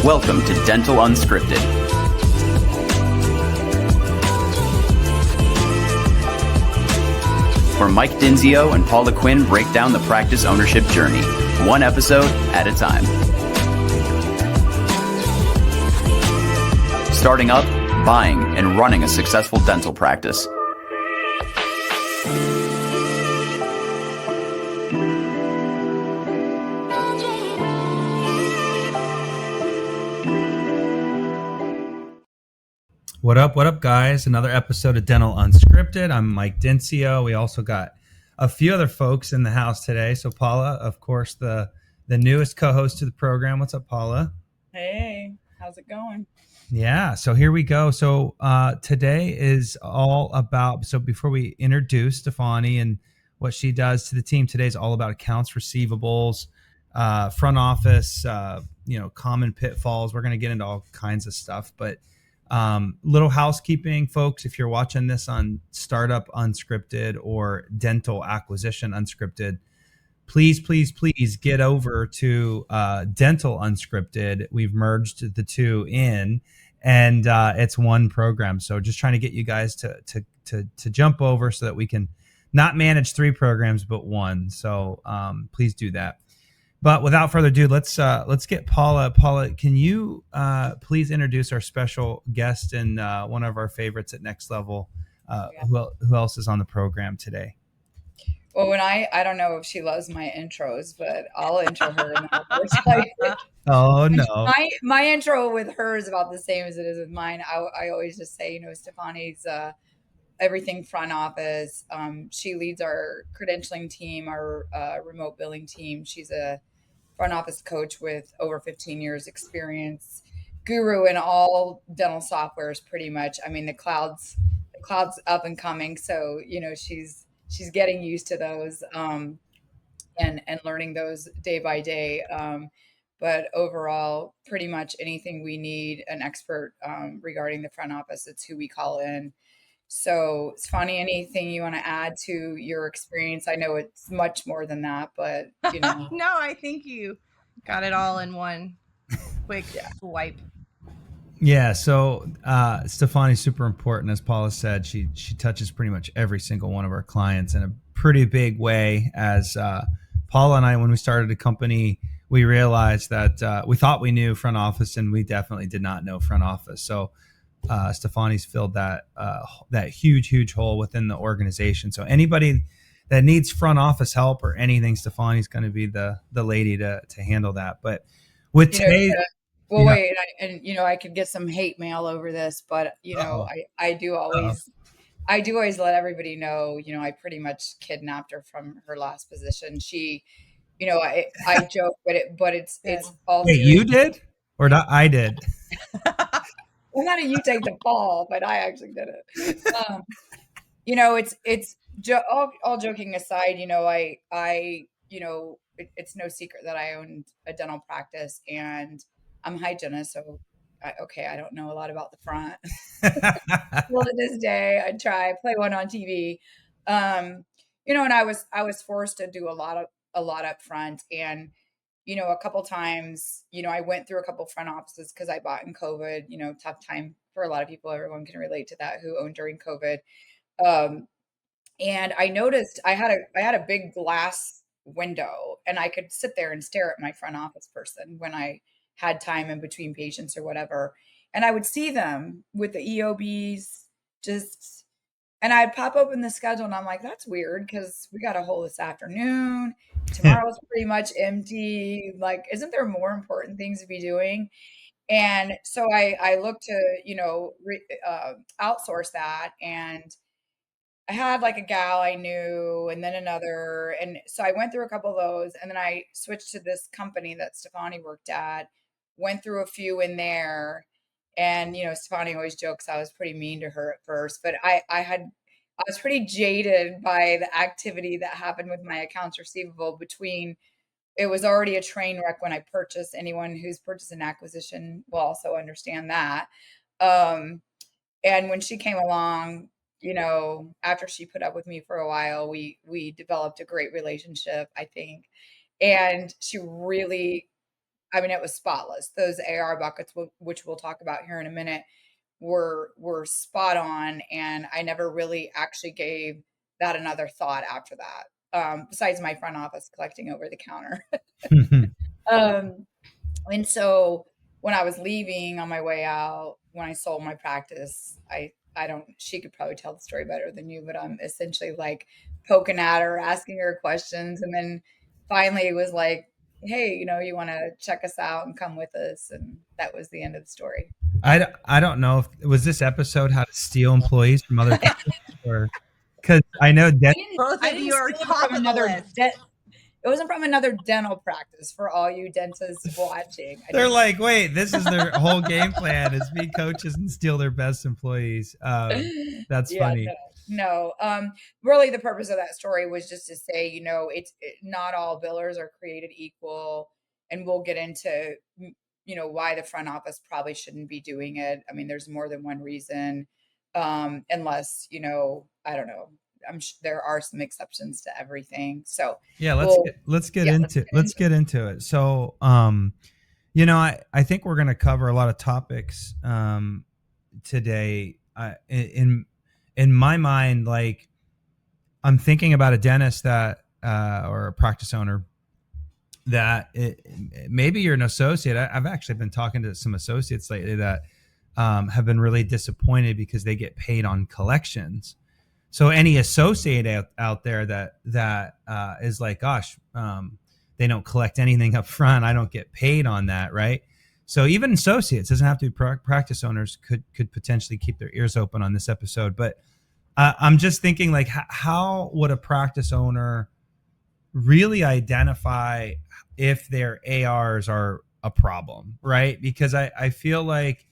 Welcome to Dental Unscripted, where Mike Dinzio and Paula Quinn break down the practice ownership journey, one episode at a time. Starting up, buying, and running a successful dental practice. What up, guys? Another episode of Dental Unscripted. I'm Mike Dinzio. We also got a few other folks in the house today. So Paula, of course, the newest co-host to the program. What's up, Paula? Hey, how's it going? Yeah, so here we go. So today is all about, so before we introduce Stefani and what she does to the team, today is all about accounts receivables, front office, common pitfalls. We're going to get into all kinds of stuff, but little housekeeping, folks. If you're watching this on Startup Unscripted or Dental Acquisition Unscripted, please get over to Dental Unscripted. We've merged the two in, and it's one program. So just trying to get you guys to jump over so that we can not manage three programs but one. So please do that. But without further ado, let's get Paula. Paula, can you please introduce our special guest and one of our favorites at Next Level? Who else is on the program today? Well, when I don't know if she loves my intros, but I'll intro her. Oh no, my intro with her is about the same as it is with mine. I always just say, Stefani's everything front office. She leads our credentialing team, our remote billing team. She's a front office coach with over 15 years experience, guru in all dental softwares pretty much. I mean, the cloud's up and coming, so she's getting used to those and learning those day by day. But overall, pretty much anything we need an expert regarding the front office, it's who we call in. So it's funny, anything you want to add to your experience? I know it's much more than that, but No, I think you got it all in one quick swipe. Yeah, so Stefani's super important. As Paula said, she touches pretty much every single one of our clients in a pretty big way. As Paula and I, when we started the company, we realized that we thought we knew front office, and we definitely did not know front office. So Stefani's filled that huge hole within the organization. So anybody that needs front office help or anything, Stefani's going to be the lady to handle that. But with today. Well, wait, I could get some hate mail over this, but I do always let everybody know, I pretty much kidnapped her from her last position. She, I joke, but it's all. Wait, you did or not? I did. Well, not you take the fall, but I actually did it. It's all joking aside. It's no secret that I owned a dental practice and I'm a hygienist, so I don't know a lot about the front. Well, to this day, I try play one on TV, and I was forced to do a lot up front, and a couple times, I went through a couple front offices because I bought in COVID. Tough time for a lot of people. Everyone can relate to that who owned during COVID. And I noticed I had a big glass window, and I could sit there and stare at my front office person when I had time in between patients or whatever. And I would see them with the EOBs and I'd pop open the schedule and I'm like, that's weird because we got a hole this afternoon. Tomorrow's pretty much empty. Like, isn't there more important things to be doing? And so I looked to, outsource that. And I had like a gal I knew and then another. And so I went through a couple of those and then I switched to this company that Stefani worked at, went through a few in there. And, Stefani always jokes I was pretty mean to her at first, but I was pretty jaded by the activity that happened with my accounts receivable between it was already a train wreck when I purchased. Anyone who's purchased an acquisition will also understand that. And when she came along, after she put up with me for a while, we developed a great relationship, I think. And she really I mean, it was spotless. Those AR buckets, which we'll talk about here in a minute, were spot on, and I never really actually gave that another thought after that. Besides my front office collecting over the counter. um, and so when I was leaving on my way out, when I sold my practice, I don't, she could probably tell the story better than you, but I'm essentially like poking at her, asking her questions. And then finally it was like, hey, you want to check us out and come with us. And that was the end of the story. I don't know if was this episode how to steal employees from other companies, or because I know that Both I of didn't you are steal it top from of the another list. it wasn't from another dental practice for all you dentists watching. they're like, wait, this is their whole game plan is be coaches and steal their best employees. That's Yeah, funny. no. Really the purpose of that story was just to say, not all billers are created equal, and we'll get into, why the front office probably shouldn't be doing it. I mean, there's more than one reason, unless, I don't know. There are some exceptions to everything. So Yeah, we'll, let's get yeah, into it. So, I think we're going to cover a lot of topics today. In my mind, like I'm thinking about a dentist that or a practice owner that maybe you're an associate. I've actually been talking to some associates lately that have been really disappointed because they get paid on collections. So any associate out there that is like, gosh, they don't collect anything up front, I don't get paid on that, right? So even associates, doesn't have to be practice owners, could potentially keep their ears open on this episode. But I'm just thinking, like, how would a practice owner really identify if their ARs are a problem, right? Because I feel like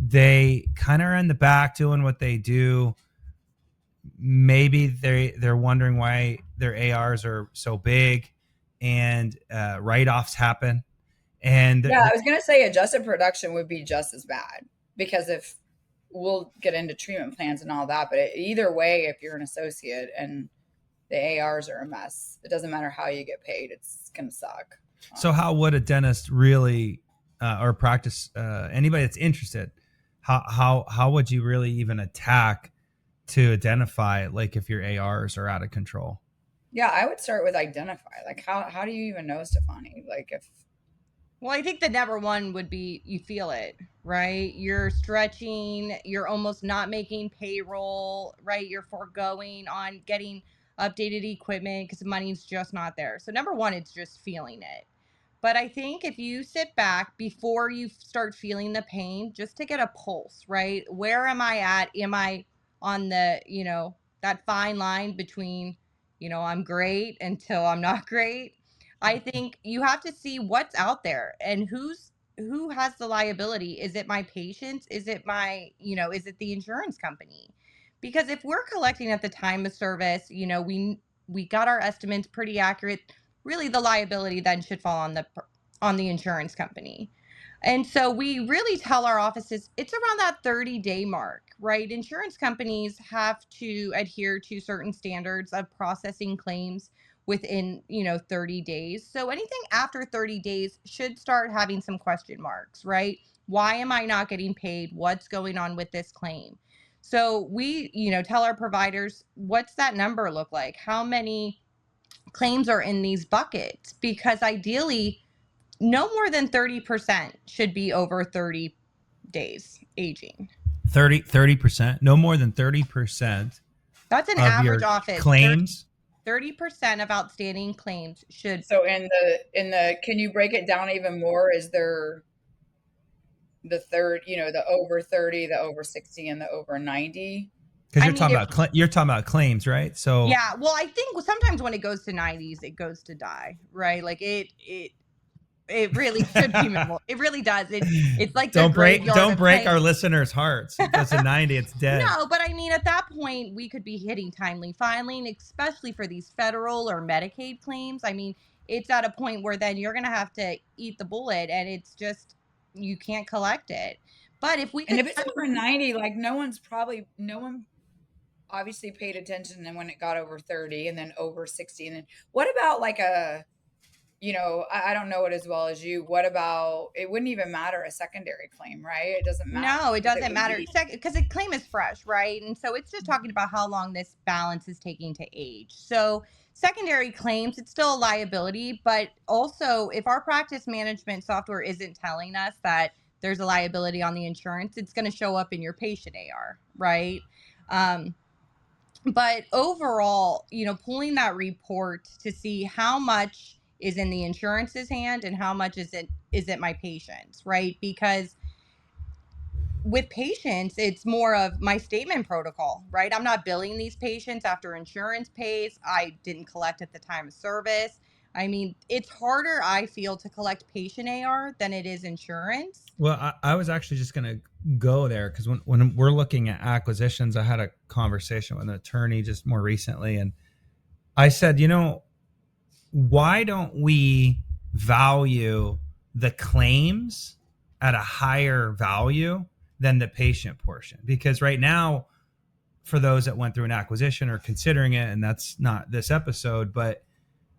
they kind of are in the back doing what they do. Maybe they're wondering why their ARs are so big, and write-offs happen. And yeah, I was going to say adjusted production would be just as bad, because if we'll get into treatment plans and all that, but either way, if you're an associate and the ARs are a mess, it doesn't matter how you get paid, it's going to suck. So how would a dentist really or practice anybody that's interested, how would you really even attack to identify, like, if your ARs are out of control? Yeah, I would start with identify. Like, how do you even know, Stefani? Like, if Well, I think the number one would be you feel it, right? You're stretching, you're almost not making payroll, right? You're foregoing on getting updated equipment because the money's just not there. So, number one, it's just feeling it. But I think if you sit back before you start feeling the pain, just to get a pulse, right? Where am I at? Am I on the, that fine line between, I'm great until I'm not great? I think you have to see what's out there and who has the liability. Is it my patients? Is it is it the insurance company? Because if we're collecting at the time of service, we got our estimates pretty accurate. Really, the liability then should fall on the insurance company. And so we really tell our offices it's around that 30-day mark, right? Insurance companies have to adhere to certain standards of processing claims within 30 days. So anything after 30 days should start having some question marks, right? Why am I not getting paid? What's going on with this claim? So we tell our providers, what's that number look like? How many claims are in these buckets? Because ideally no more than 30% should be over 30 days aging. 30%, no more than 30%. That's an of average your office claims. 30% of outstanding claims should. So in the can you break it down even more? Is there the third, the over 30, the over 60, and the over 90? Because you're talking about claims, right? So yeah, well, I think sometimes when it goes to 90s, it goes to die, right? Like it really should be minimal. It really does. It's like don't break our listeners' hearts. It goes to 90, it's dead. No, but I mean, at that point, we could be hitting timely filing, especially for these federal or Medicaid claims. I mean, it's at a point where then you're going to have to eat the bullet, and it's just you can't collect it. But if we and if it's over 90, like no one obviously paid attention, and when it got over 30 and then over 60, and then what about like I don't know it as well as you. What about, it wouldn't even matter a secondary claim, right? It doesn't matter No, it because it doesn't would matter be, because the claim is fresh, right? And so it's just talking about how long this balance is taking to age. So secondary claims, it's still a liability, but also if our practice management software isn't telling us that there's a liability on the insurance, it's going to show up in your patient AR, right? Um, but overall, pulling that report to see how much is in the insurance's hand and how much is it my patient's, right? Because with patients, it's more of my statement protocol, right? I'm not billing these patients after insurance pays. I didn't collect at the time of service. I mean, it's harder, I feel, to collect patient AR than it is insurance. Well, I was actually just going to go there because when we're looking at acquisitions, I had a conversation with an attorney just more recently, and I said, why don't we value the claims at a higher value than the patient portion? Because right now, for those that went through an acquisition or considering it, and that's not this episode, but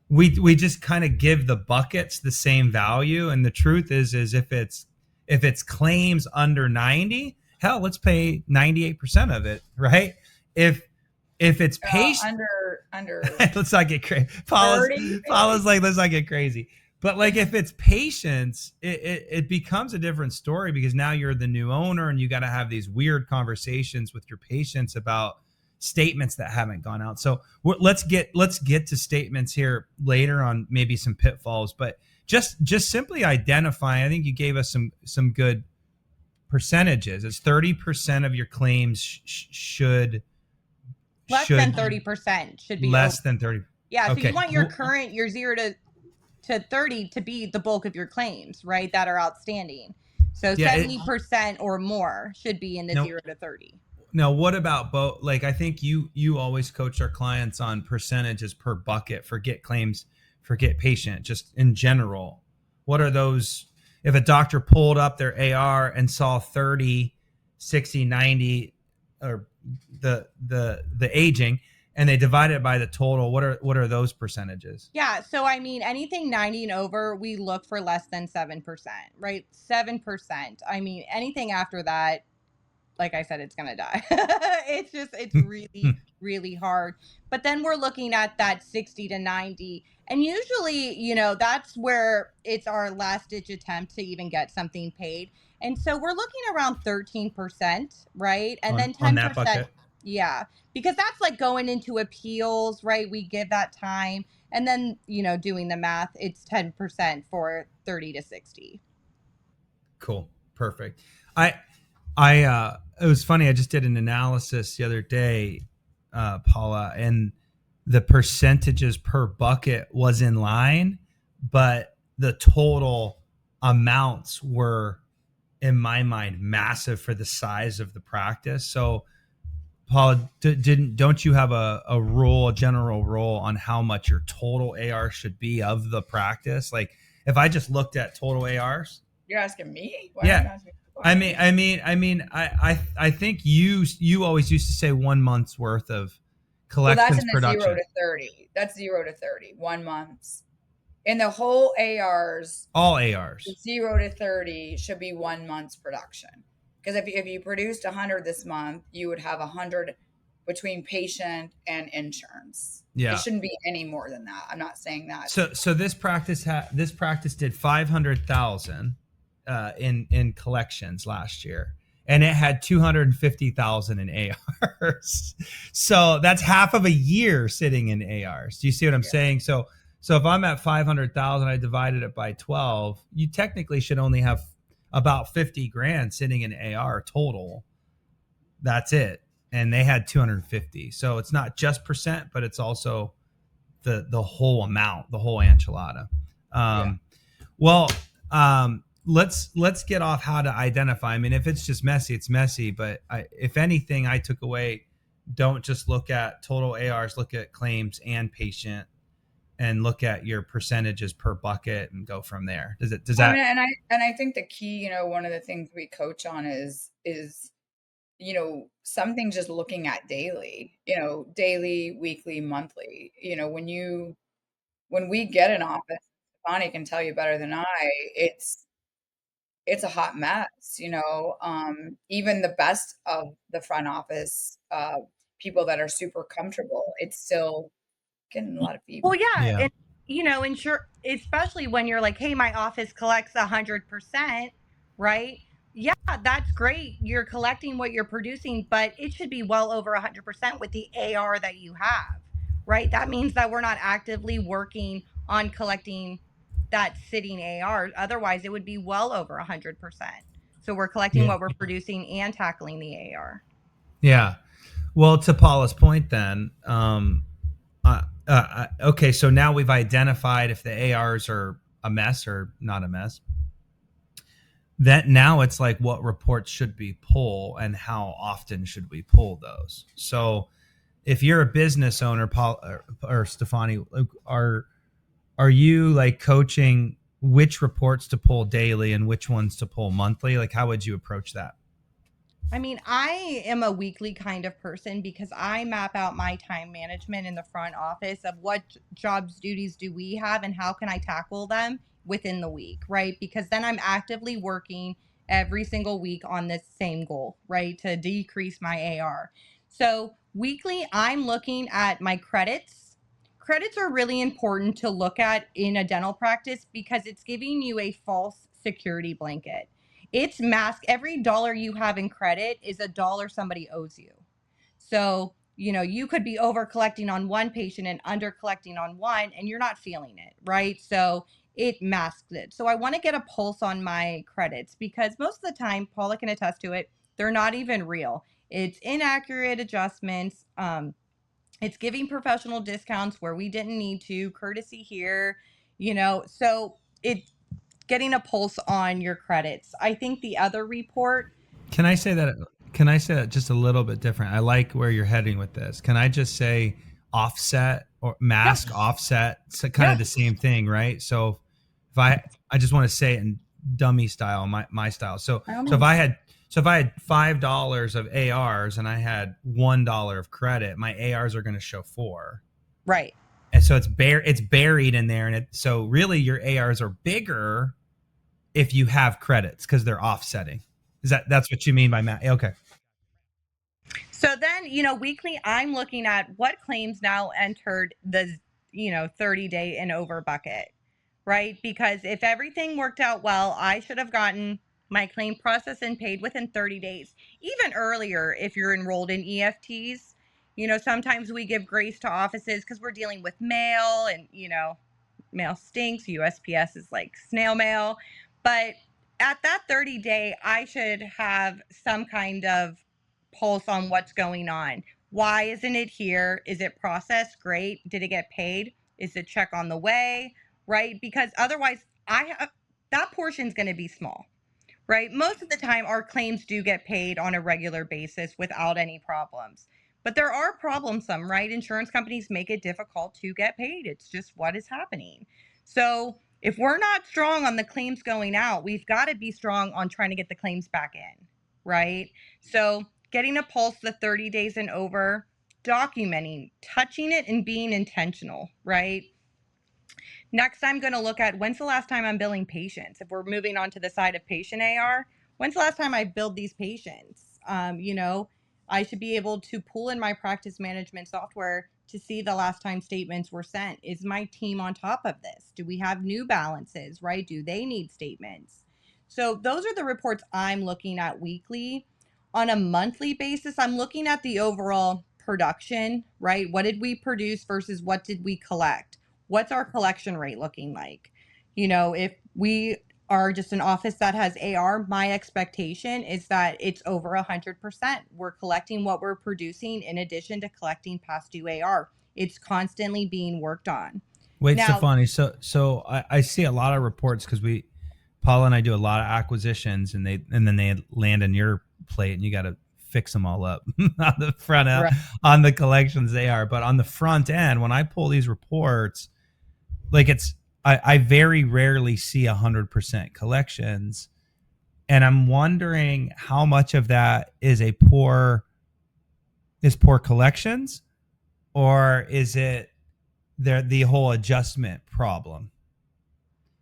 we just kind of give the buckets the same value. And the truth is if it's claims under 90, hell, let's pay 98% of it, right? If it's patient, under let's not get crazy. 30. Paula's like, let's not get crazy. But like, if it's patients, it becomes a different story because now you're the new owner and you got to have these weird conversations with your patients about statements that haven't gone out. So let's get to statements here later on, maybe some pitfalls, but just simply identify. I think you gave us some good percentages. It's 30% of your claims should Less than 30% should be less than 30. Yeah, so Okay. you want your 0 to 30 to be the bulk of your claims, right, that are outstanding. So 70% or more should be in the 0 to 30. Now, what about both? Like, I think you always coach our clients on percentages per bucket. Forget claims, forget patient, just in general. What are those? If a doctor pulled up their AR and saw 30, 60, 90, or the aging, and they divide it by the total, what are those percentages? Yeah, so I mean, anything 90 and over, we look for less than 7%, right? 7%. I mean, anything after that, like I said, it's going to die. It's really, really hard. But then we're looking at that 60 to 90. And usually, that's where it's our last ditch attempt to even get something paid. And so we're looking around 13%, right? And then 10%. On that bucket? Yeah, because that's like going into appeals, right? We give that time. And then, doing the math, it's 10% for 30 to 60. Cool. Perfect. It was funny. I just did an analysis the other day, Paula, and the percentages per bucket was in line, but the total amounts were, in my mind, massive for the size of the practice. So, Paula, don't you have a general rule on how much your total AR should be of the practice? Like, if I just looked at total ARs, You're asking me? Why yeah. I think you always used to say 1 month's worth of collections that's in the production. 0 to 30. That's 0 to 30. 1 month's. In the whole ARs. All ARs. 0 to 30 should be 1 month's production. Because if you produced 100 this month, you would have 100 between patient and insurance. Yeah. It shouldn't be any more than that. I'm not saying that. So this practice did 500,000 in collections last year, and it had 250,000 in ARs. So that's half of a year sitting in ARs. Do you see what I'm saying? So if I'm at 500,000, I divided it by 12. You technically should only have about 50 grand sitting in AR total. That's it. And they had 250. So it's not just percent, but it's also the whole amount, the whole enchilada. Let's get off how to identify. I mean, if it's just messy, it's messy. But if anything, I took away, don't just look at total ARs, look at claims and patient, and look at your percentages per bucket and go from there. Does that? And I think the key, one of the things we coach on is something just looking at daily, daily, weekly, monthly. When we get an office, Stefani can tell you better than I, it's a hot mess, even the best of the front office, people that are super comfortable, it's still getting a lot of Well, feedback. yeah, Yeah. and insure, especially when you're like, hey, my office collects 100%, right? Yeah, that's great. You're collecting what you're producing, but it should be well over 100% with the AR that you have, right? That means that we're not actively working on collecting that sitting AR. Otherwise, it would be well over 100%. So we're collecting Yeah. what we're producing and tackling the AR. Yeah. Well, to Paula's point, then, okay, so now we've identified if the ARs are a mess or not a mess. That now it's like what reports should we pull and how often should we pull those? So if you're a business owner, Paul or Stefani, are you like coaching which reports to pull daily and which ones to pull monthly? Like, how would you approach that? I mean, I am a weekly kind of person because I map out my time management in the front office of what jobs, duties do we have and how can I tackle them within the week, right? Because then I'm actively working every single week on this same goal, right? To decrease my AR. So weekly, I'm looking at my credits. Credits are really important to look at in a dental practice because it's giving you a false security blanket. It's mask. Every dollar you have in credit is a dollar somebody owes you. So, you could be over collecting on one patient and under collecting on one, and you're not feeling it, right? So it masks it. So I want to get a pulse on my credits because most of the time, Paula can attest to it, they're not even real. It's inaccurate adjustments. It's giving professional discounts where we didn't need to, courtesy here, so it getting a pulse on your credits. I think the other report. Can I say that? Can I say that just a little bit different? I like where you're heading with this. Can I just say offset or Yeah, mask offset? It's kind of yeah, the same thing, right? So if I just want to say it in dummy style, my style. So by all so if means. I had so if I had $5 of ARs and I had $1 of credit, my ARs are going to show 4. Right. And so it's buried in there, and so really your ARs are bigger if you have credits because they're offsetting. That's what you mean by math? Okay. So then, weekly, I'm looking at what claims now entered the, 30-day and over bucket, right? Because if everything worked out well, I should have gotten my claim processed and paid within 30 days, even earlier if you're enrolled in EFTs. Sometimes we give grace to offices because we're dealing with mail and, mail stinks. USPS is like snail mail. But at that 30-day, I should have some kind of pulse on what's going on. Why isn't it here? Is it processed? Great. Did it get paid? Is the check on the way? Right? Because otherwise, that portion's going to be small. Right? Most of the time, our claims do get paid on a regular basis without any problems. But there are problems, right? Insurance companies make it difficult to get paid. It's just what is happening. So if we're not strong on the claims going out, we've got to be strong on trying to get the claims back in, right? So getting a pulse the 30 days and over, documenting, touching it, and being intentional, right? Next, I'm going to look at when's the last time I'm billing patients. If we're moving on to the side of patient AR, when's the last time I billed these patients? I should be able to pull in my practice management software to see the last time statements were sent. Is my team on top of this? Do we have new balances, right? Do they need statements? So those are the reports I'm looking at weekly. On a monthly basis, I'm looking at the overall production, right? What did we produce versus what did we collect? What's our collection rate looking like? If we are just an office that has AR, my expectation is that it's over 100%. We're collecting what we're producing in addition to collecting past due AR. It's constantly being worked on. Wait, Now, Stefani. So I see a lot of reports because Paula and I do a lot of acquisitions, and then they land on your plate, and you got to fix them all up on the front end, right. on the collections they are, but on the front end, when I pull these reports, like I very rarely see 100% collections, and I'm wondering how much of that is poor collections, or is it the whole adjustment problem?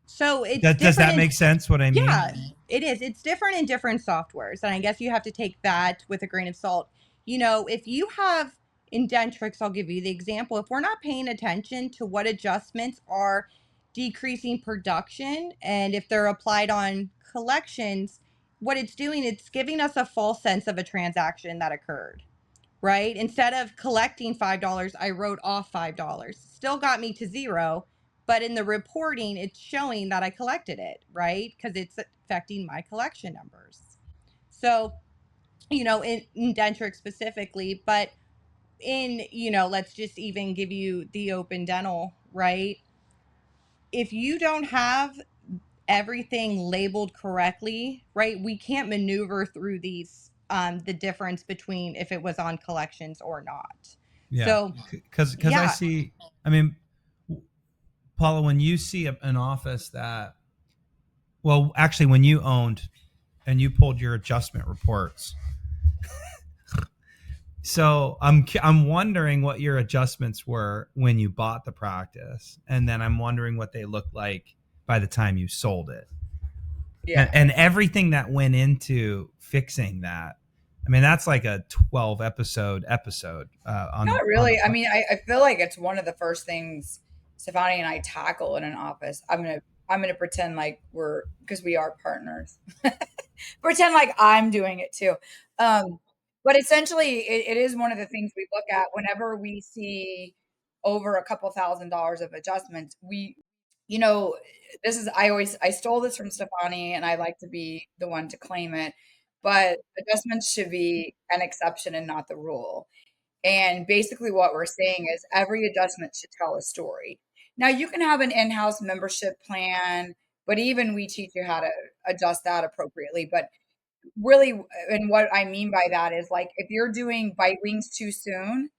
So it's Does different that in- make sense what I mean? Yeah, it is. It's different in different softwares. And I guess you have to take that with a grain of salt. You know, if you have Indentrix, I'll give you the example. If we're not paying attention to what adjustments are decreasing production and if they're applied on collections, what it's doing, it's giving us a false sense of a transaction that occurred, right? Instead of collecting $5, I wrote off $5. Still got me to zero, but in the reporting, it's showing that I collected it, right? Because it's affecting my collection numbers. So, you know, in Dentrix specifically, but in, you know, let's just even give you the open dental, right? If you don't have everything labeled correctly, right, we can't maneuver through these, the difference between if it was on collections or not. Yeah. So, Because I yeah, see, I mean, Paula, when you see an office that, well, actually, when you owned and you pulled your adjustment reports, so I'm wondering what your adjustments were when you bought the practice, and then I'm wondering what they looked like by the time you sold it, Yeah. and everything that went into fixing that. I mean, that's like a 12 episode on Not the really. I mean, I feel like it's one of the first things Stefani and I tackle in an office. I'm gonna pretend like we're because we are partners. Pretend like I'm doing it too. Um, but essentially, it is one of the things we look at whenever we see over a couple $1,000s of adjustments. You know, this is I stole this from Stefani, and I like to be the one to claim it. But adjustments should be an exception and not the rule. And basically, what we're saying is every adjustment should tell a story. Now, you can have an in house membership plan, but even we teach you how to adjust that appropriately. But really, and what I mean by that is like if you're doing bite wings too soon,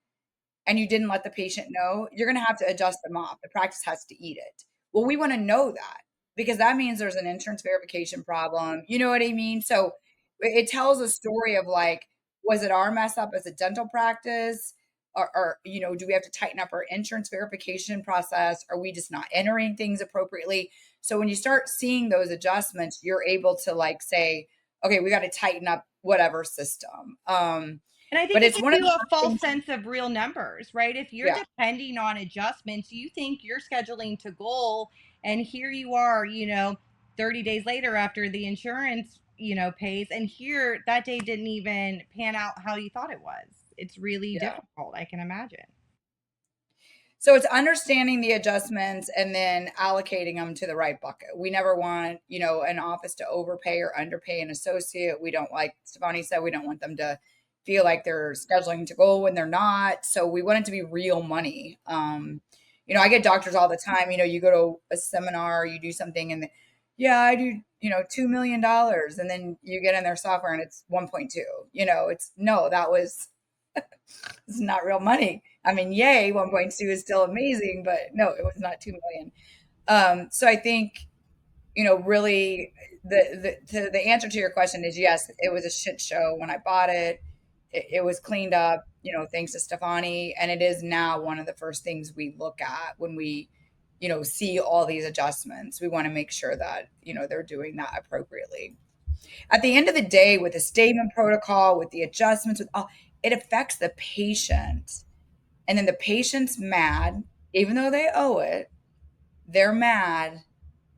and you didn't let the patient know, you're going to have to adjust them off. The practice has to eat it. Well, we want to know that because that means there's an insurance verification problem. You know what I mean? So it tells a story of like, was it our mess up as a dental practice? Or, you know, do we have to tighten up our insurance verification process? Are we just not entering things appropriately? So when you start seeing those adjustments, you're able to like say, okay, we got to tighten up whatever system. and I think But it it's gives one of you the a first false things. sense of real numbers, right? If you're Yeah. depending on adjustments, you think you're scheduling to goal, and here you are, you know, 30 days later after the insurance, you know, pays, and here that day didn't even pan out how you thought it was. It's really Yeah. difficult, I can imagine. So it's understanding the adjustments and then allocating them to the right bucket. We never want, you know, an office to overpay or underpay an associate. We don't like Stefani said, we don't want them to feel like they're scheduling to go when they're not. So we want it to be real money. You know, I get doctors all the time, you know, you go to a seminar, you do something and yeah, I do, you know, $2 million. And then you get in their software and it's 1.2, you know, it's no, that was it's not real money. I mean, yay, 1.2 is still amazing, but no, it was not 2 million. So I think, you know, really the answer to your question is yes, it was a shit show when I bought it. It was cleaned up, you know, thanks to Stefani. And it is now one of the first things we look at when we, you know, see all these adjustments. We want to make sure that, you know, they're doing that appropriately. At the end of the day, with the statement protocol, with the adjustments, with all, it affects the patient. And then the patient's mad, even though they owe it, they're mad,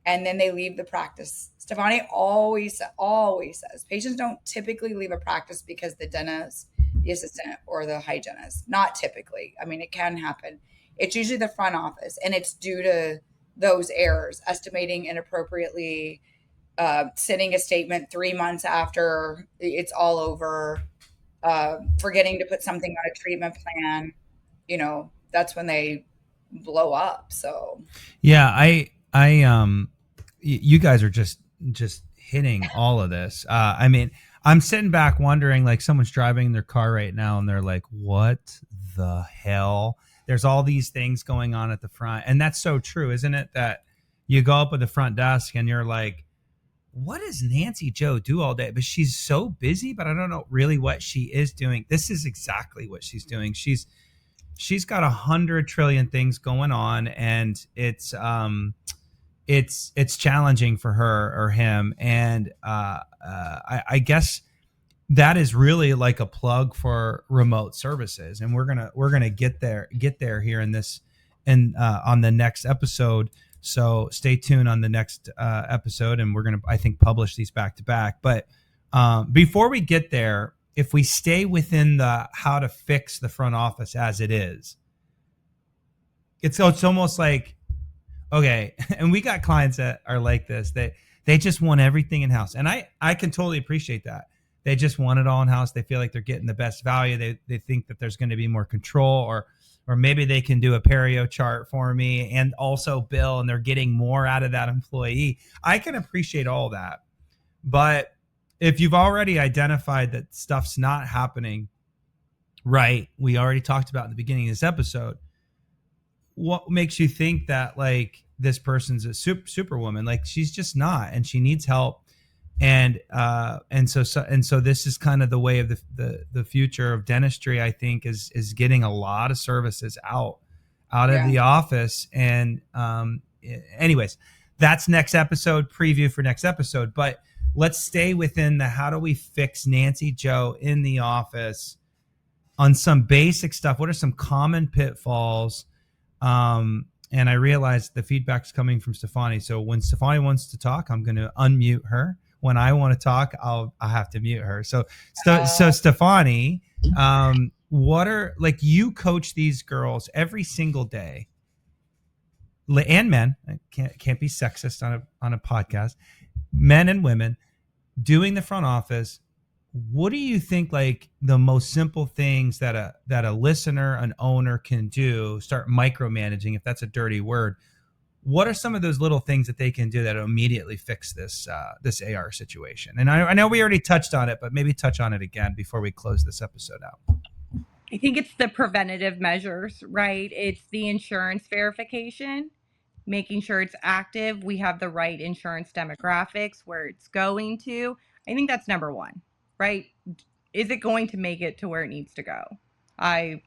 and then they leave the practice. Stefani always says patients don't typically leave a practice because the dentist, the assistant, or the hygienist. Not typically. I mean, it can happen. It's usually the front office, and it's due to those errors, estimating inappropriately, sending a statement 3 months after it's all over, forgetting to put something on a treatment plan. You know, that's when they blow up. So Yeah, you guys are just hitting all of this. I mean, I'm sitting back wondering, like, someone's driving their car right now and they're like, what the hell? There's all these things going on at the front. And that's so true, isn't it? That you go up at the front desk and you're like, what does Nancy Joe do all day? But she's so busy, but I don't know really what she is doing. This is exactly what she's doing. She's got 100 trillion things going on, and it's challenging for her or him. And I guess that is really like a plug for remote services, and we're gonna get there here in this and on the next episode. So stay tuned on the next episode, and we're gonna, I think, publish these back to back. But before we get there, if we stay within the how to fix the front office as it is, it's almost like, okay, and we got clients that are like this. They just want everything in house, and I can totally appreciate that. They just want it all in house. They feel like they're getting the best value. They think that there's going to be more control, or maybe they can do a perio chart for me and also bill, and they're getting more out of that employee. I can appreciate all that, but if you've already identified that stuff's not happening right, we already talked about in the beginning of this episode, what makes you think that like this person's a superwoman? Like, she's just not, and she needs help. And so this is kind of the way of the future of dentistry, I think, is getting a lot of services out of the office. And anyways, that's next episode, preview for next episode. But let's stay within the how do we fix Nancy Joe in the office on some basic stuff. What are some common pitfalls? And I realized the feedback's coming from Stefani. So when Stefani wants to talk, I'm going to unmute her. When I want to talk, I'll have to mute her. So Stefani, what are, like, you coach these girls every single day, and men. I can't be sexist on a podcast. Men and women doing the front office. What do you think, like, the most simple things that a listener, an owner can do? Start micromanaging, if that's a dirty word. What are some of those little things that they can do that will immediately fix this AR situation? And I know we already touched on it, but maybe touch on it again before we close this episode out. I think it's the preventative measures, right? It's the insurance verification, making sure it's active. We have the right insurance demographics, where it's going to. I think that's number one, right? Is it going to make it to where it needs to go? I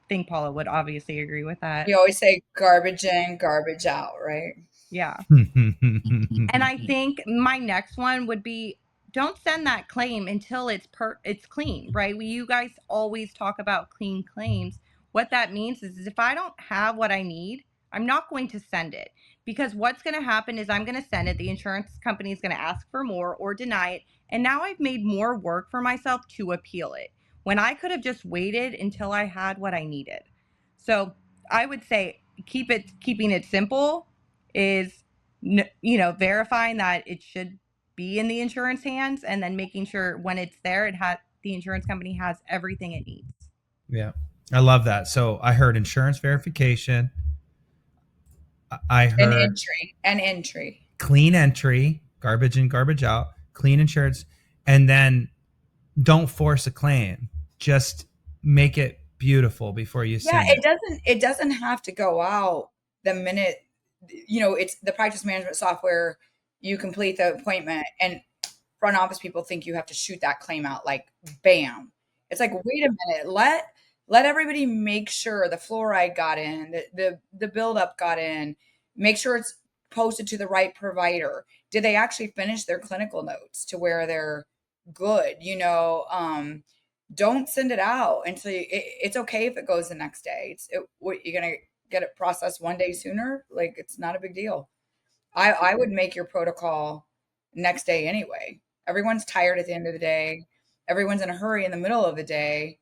think Paula would obviously agree with that. You always say garbage in, garbage out, right? Yeah. And I think my next one would be, don't send that claim until it's clean, right? You guys always talk about clean claims. What that means is if I don't have what I need, I'm not going to send it, because what's going to happen is I'm going to send it. The insurance company is going to ask for more or deny it. And now I've made more work for myself to appeal it, when I could have just waited until I had what I needed. So I would say keeping it simple is, verifying that it should be in the insurance hands, and then making sure when it's there, the insurance company has everything it needs. Yeah, I love that. So I heard insurance verification. I heard an entry, clean entry, garbage in, garbage out, clean insurance, and then don't force a claim. Just make it beautiful before you send it. It doesn't have to go out the minute, it's the practice management software. You complete the appointment, and front office people think you have to shoot that claim out like bam. It's like, wait a minute, let everybody make sure the fluoride got in, the buildup got in, make sure it's posted to the right provider. Did they actually finish their clinical notes to where they're good? Don't send it out until it's okay if it goes the next day. You're gonna get it processed one day sooner. Like, it's not a big deal. I would make your protocol next day anyway. Everyone's tired at the end of the day. Everyone's in a hurry in the middle of the day.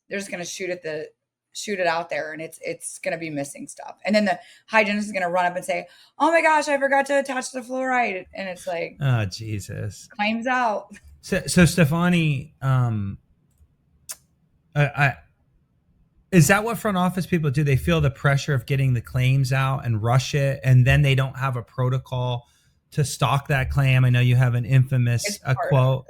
They're just gonna shoot it out there, and it's gonna be missing stuff. And then the hygienist is gonna run up and say, "Oh my gosh, I forgot to attach the fluoride," and it's like, oh Jesus, claims out. So Stefani, is that what front office people do? They feel the pressure of getting the claims out and rush it, and then they don't have a protocol to stock that claim. I know you have an infamous quote,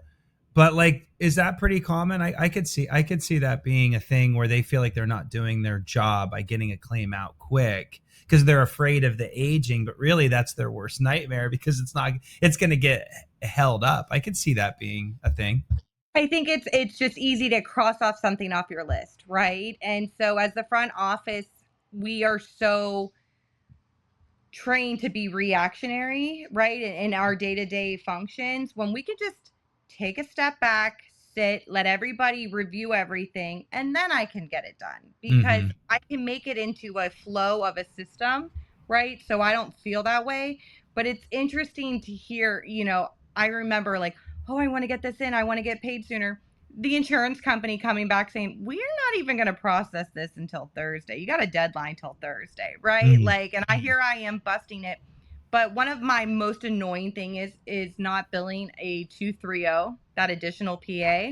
but like, is that pretty common? I could see that being a thing where they feel like they're not doing their job by getting a claim out quick because they're afraid of the aging, but really that's their worst nightmare because it's going to get held up. I could see that being a thing. I think it's just easy to cross off something off your list, right? And so as the front office, we are so trained to be reactionary, right? In our day-to-day functions, when we can just take a step back, sit, let everybody review everything, and then I can get it done, because I can make it into a flow of a system, right? So I don't feel that way. But it's interesting to hear, I remember like, oh, I want to get this in, I want to get paid sooner. The insurance company coming back saying, we're not even going to process this until Thursday. You got a deadline till Thursday, right? Like, and here I am busting it. But one of my most annoying thing is not billing a 230, that additional PA,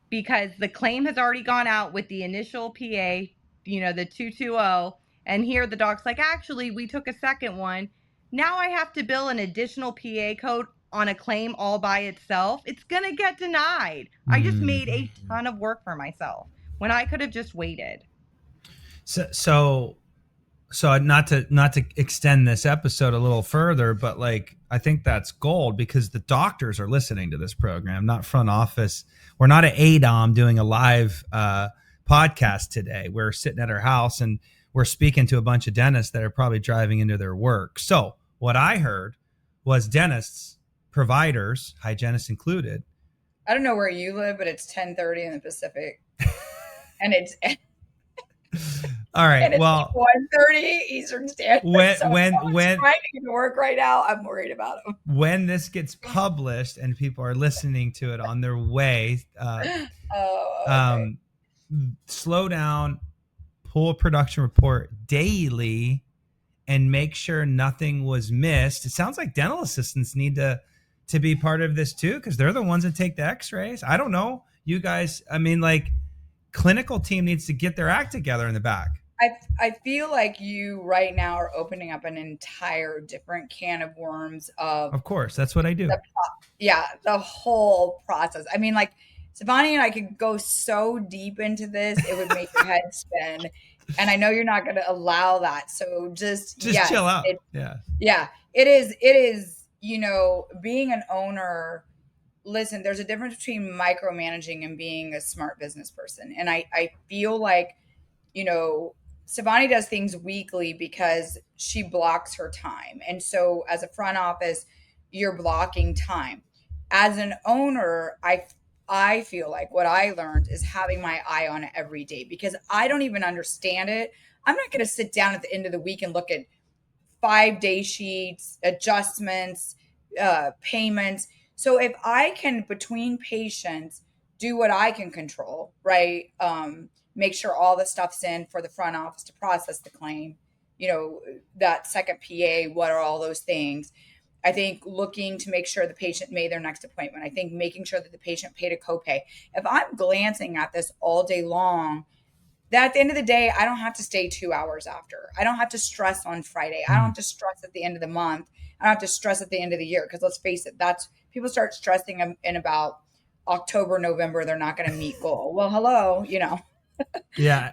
because the claim has already gone out with the initial PA, the 220. And here the doc's like, actually, we took a second one. Now I have to bill an additional PA code on a claim all by itself. It's going to get denied. I just made a ton of work for myself when I could have just waited. So not to extend this episode a little further, but like, I think that's gold, because the doctors are listening to this program, not front office. We're not at ADOM doing a live podcast today. We're sitting at our house and we're speaking to a bunch of dentists that are probably driving into their work. So what I heard was dentists, providers, hygienists included. I don't know where you live, but it's 10:30 in the Pacific. And it's all right. and it's well, 1:30 Eastern Standard. When trying to get to work right now, I'm worried about them. When this gets published and people are listening to it on their way, okay. Slow down, pull a production report daily, and make sure nothing was missed. It sounds like dental assistants need to be part of this too, because they're the ones that take the x-rays. I don't know, you guys, I mean, like, clinical team needs to get their act together in the back. I feel like you right now are opening up an entire different can of worms of course, that's what I do. The whole process. I mean, like, Stefani and I could go so deep into this, it would make your head spin. And I know you're not going to allow that. So just chill out. Yeah, it is, being an owner. Listen, there's a difference between micromanaging and being a smart business person. And I feel like, Stefani does things weekly because she blocks her time. And so as a front office, you're blocking time. As an owner, I feel like what I learned is having my eye on it every day, because I don't even understand it. I'm not going to sit down at the end of the week and look at 5-day sheets, adjustments, payments. So if I can, between patients, do what I can control, right? Make sure all the stuff's in for the front office to process the claim, that second PA, what are all those things? I think looking to make sure the patient made their next appointment. I think making sure that the patient paid a copay. If I'm glancing at this all day long, that at the end of the day, I don't have to stay 2 hours after. I don't have to stress on Friday. I don't have to stress at the end of the month. I don't have to stress at the end of the year, because let's face it, people start stressing in about October, November, they're not going to meet goal. Well, hello, Yeah.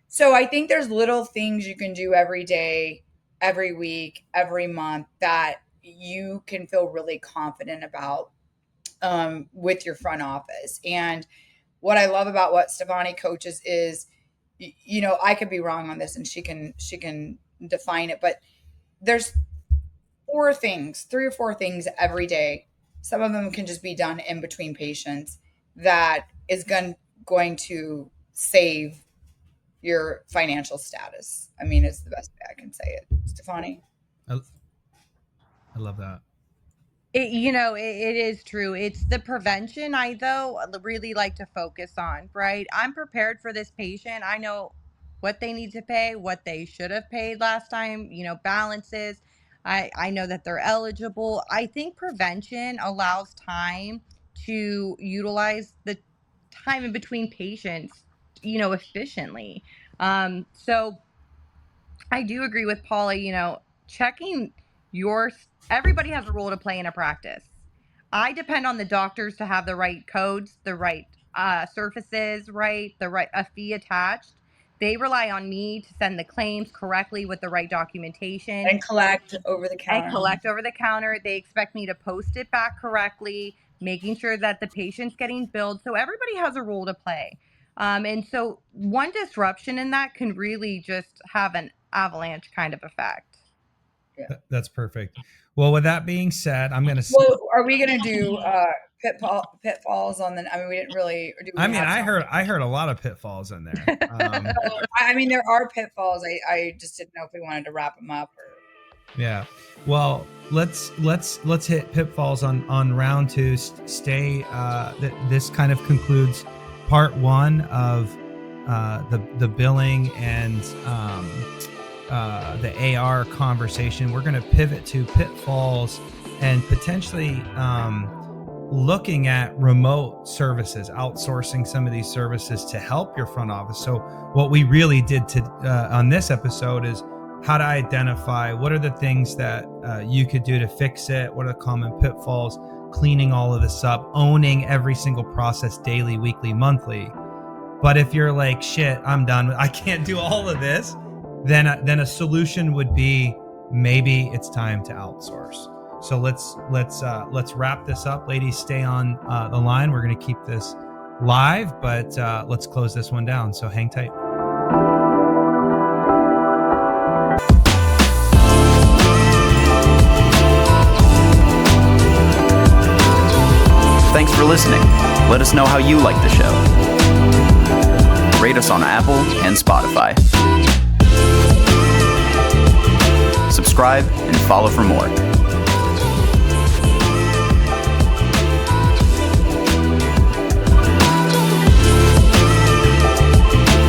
So I think there's little things you can do every day, every week, every month that you can feel really confident about with your front office. And what I love about what Stefani coaches is, I could be wrong on this and she can define it, but there's 3 or 4 things every day. Some of them can just be done in between patients that is going to save your financial status. I mean, it's the best way I can say it. Stefani? I love that. It is true. It's the prevention I really like to focus on, right? I'm prepared for this patient. I know what they need to pay, what they should have paid last time, balances. I know that they're eligible. I think prevention allows time to utilize the time in between patients, efficiently. So I do agree with Paula, checking everybody has a role to play in a practice. I depend on the doctors to have the right codes, the right surfaces, right, a fee attached. They rely on me to send the claims correctly with the right documentation. And collect over the counter. They expect me to post it back correctly, making sure that the patient's getting billed. So everybody has a role to play. And so one disruption in that can really just have an avalanche kind of effect. That's perfect. Well, with that being said, I'm going to. Well, are we going to do pitfalls on the? I mean, we didn't really. Or do we I mean, have I heard a lot of pitfalls in there. I mean, there are pitfalls. I just didn't know if we wanted to wrap them up. Yeah. Well, let's hit pitfalls on round 2. Stay. This kind of concludes part 1 of the billing and the AR conversation. We're going to pivot to pitfalls and potentially looking at remote services, outsourcing some of these services to help your front office. So what we really did on this episode is how to identify what are the things that you could do to fix it, what are the common pitfalls, cleaning all of this up, owning every single process daily, weekly, monthly. But if you're like, shit, I'm done, I can't do all of this, then a solution would be maybe it's time to outsource. So let's wrap this up. Ladies, stay on the line. We're going to keep this live, but let's close this one down. So hang tight. Thanks for listening. Let us know how you like the show. Rate us on Apple and Spotify. Subscribe and follow for more.